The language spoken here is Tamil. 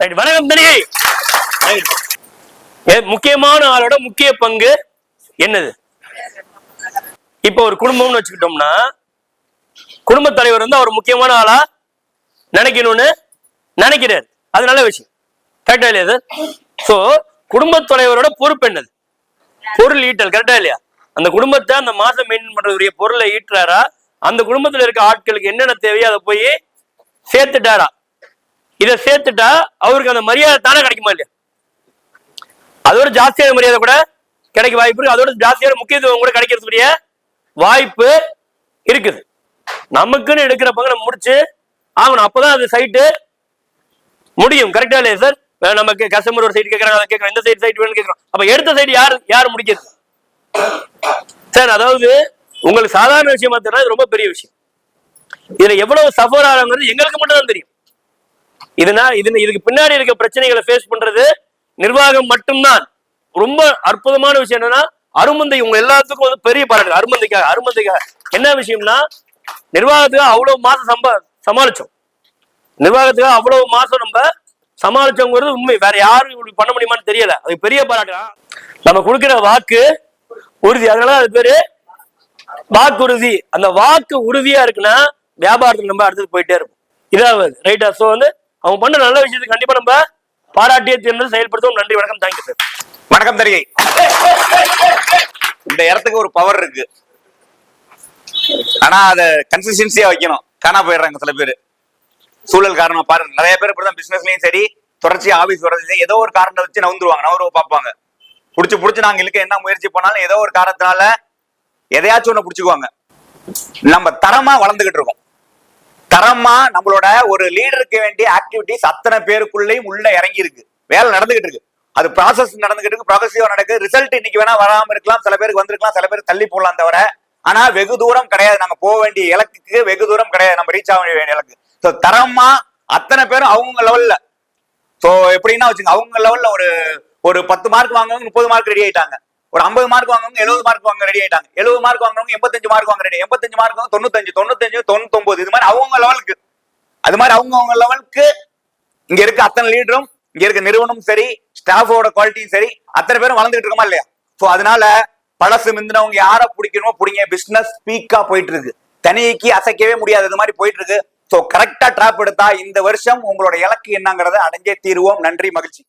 வணக்கம் தனி. முக்கியமான ஆளோட முக்கிய பங்கு என்னது? இப்ப ஒரு குடும்பம்னு வச்சுக்கிட்டோம்னா குடும்ப தலைவர் அவர் முக்கியமான ஆளா நினைக்கணும்னு நினைக்கிறார். அது நல்ல விஷயம். கரெக்டா இல்லையா சார்? சோ குடும்ப தலைவரோட பொறுப்பு என்னது? பொருள் ஈட்டல். கரெக்டா இல்லையா? அந்த குடும்பத்தை அந்த மாசம் மெயின்டைன் பண்றதுடைய பொருளை ஈட்டுறாரா? அந்த குடும்பத்துல இருக்க ஆட்களுக்கு என்னென்ன தேவையோ அதை போய் சேர்த்துட்டாரா? இதை சேர்த்துட்டா அவருக்கு அந்த மரியாதை தானே கிடைக்குமா இல்லையா? அதோட ஜாஸ்தியான மரியாதை கூட கிடைக்க வாய்ப்பு இருக்கு. அதோட ஜாஸ்தியான முக்கியத்துவம் கூட கிடைக்கிறதுக்குரிய வாய்ப்பு இருக்குது. நமக்குன்னு எடுக்கிற பங்கு நம்ம முடிச்சு ஆகணும். அப்பதான் அது சைட்டு முடியும். கரெக்டா இல்லையா சார்? நமக்கு கஸ்டமர் ஒரு சைட் கேட்கறாங்க, அதை கேட்கறோம், இந்த சைட் வேணும்னு கேட்கறோம். அப்ப எடுத்த சைடு யார் முடிக்கிறது சார்? அதாவது உங்களுக்கு சாதாரண விஷயமா தெரியல, இது ரொம்ப பெரிய விஷயம். இதுல எவ்வளவு சஃபர் ஆகுங்கிறது எங்களுக்கு மட்டும் தான் தெரியும். இதுக்கு பின்னாடி இருக்க பிரச்சனைகளை ஃபேஸ் பண்றது நிர்வாகம் மட்டும்தான். ரொம்ப அற்புதமான விஷயம் என்னன்னா, அருமந்தை உங்க எல்லாத்துக்கும் பெரிய பாராட்டு. அருமந்தைக்காக என்ன விஷயம்னா, நிர்வாகத்துக்கு அவ்வளவு மாசம் சமாளிச்சோம். நிர்வாகத்துக்கு அவ்வளவு மாசம் நம்ம சமாளிச்சோங்கிறது உண்மை. வேற யாரும் இப்படி பண்ண முடியுமான்னு தெரியல. அது பெரிய பாராட்டு. நம்ம கொடுக்கிற வாக்கு உறுதி. அதனால அது பேரு வாக்குறுதி. அந்த வாக்கு உறுதியா இருக்குன்னா வியாபாரத்துக்கு நம்ம அடுத்தது போயிட்டே இருக்கும். இதாவது ரைட்டா? சோ அவங்க பண்ண நல்ல விஷயத்துக்கு கண்டிப்பா நம்ம பாராட்டிய தேர்ந்து செயல்படுத்துவோம். நன்றி, வணக்கம், தேங்க்யூ சார். வணக்கம் தரிகை. இந்த இடத்துக்கு ஒரு பவர் இருக்கு, ஆனா அதை கன்சிஸ்டன்சியா வைக்கணும். காணா போயிடுறாங்க சில பேர். சூழல் காரணமா பாருங்க, நிறைய பேர் இப்படிதான் பிசினஸ்லயும் சரி, தொடர்ச்சியா ஆபீஸ் வரது ஏதோ ஒரு காரணத்தை வச்சு நவுருவ பார்ப்பாங்க. புடிச்சு நாங்க இழுக்க என்ன முயற்சி பண்ணாலும் ஏதோ ஒரு காரணத்தினால எதையாச்சும் ஒண்ணு புடிச்சுக்குவாங்க. நம்ம தரமா வளர்ந்துகிட்டு இருக்கோம். தரமா நம்மளோட ஒரு லீடருக்கு வேண்டிய ஆக்டிவிட்டிஸ் அத்தனை பேருக்குள்ளேயும் உள்ள இறங்கி இருக்கு. வேலை நடந்துகிட்டு இருக்கு. அது ப்ராசஸ் நடந்துகிட்டு இருக்கு, ப்ராசஸிவா நடக்குது. ரிசல்ட் இன்னைக்கு வேணா வராம இருக்கலாம், சில பேருக்கு வந்திருக்கலாம், சில பேருக்கு தள்ளி போடலாம் தவிர, ஆனா வெகு தூரம் கிடையாது. நாங்க போக வேண்டிய இலக்குக்கு வெகு தூரம் கிடையாது. நம்ம ரீச் ஆக வேண்டிய இலக்கு. ஸோ தரமா அத்தனை பேரும் அவங்க லெவல்ல. ஸோ எப்படின்னா வச்சுங்க, அவங்க லெவல்ல ஒரு 10 மார்க் வாங்குவாங்க 30 மார்க் ரெடி ஆயிட்டாங்க. ஒரு 50 மார்க் வாங்குவாங்க 70 மார்க் வாங்க ரெடி ஆயிட்டாங்க. 70 மார்க் வாங்குறவங்க 85 மார்க் வாங்க ரெடி. 85 மார்க் வாங்க 95, 99 இது மாதிரி அவங்க லெவலுக்கு. அது மாதிரி அவங்க லெவலுக்கு இங்க இருக்க அத்தனை லீடரும், இங்க இருக்க நிறுவனமும் சரி, ஸ்டாஃபோட குவாலிட்டியும் சரி, அத்தனை பேரும் வளர்ந்துட்டு இருக்கோமா இல்லையா? சோ அதனால பழசு மிந்தினவங்க யாரை பிடிக்கணுமோ பிடிங்க. பிசினஸ் பீக்கா போயிட்டு இருக்கு, தனிக்கு அசைக்கவே முடியாது. இது மாதிரி போயிட்டு இருக்கு. சோ கரெக்டா டிராப் எடுத்தா இந்த வருஷம் உங்களோட இலக்கு என்னங்கறத அடைஞ்சே தீருவோம். நன்றி, மகிழ்ச்சி.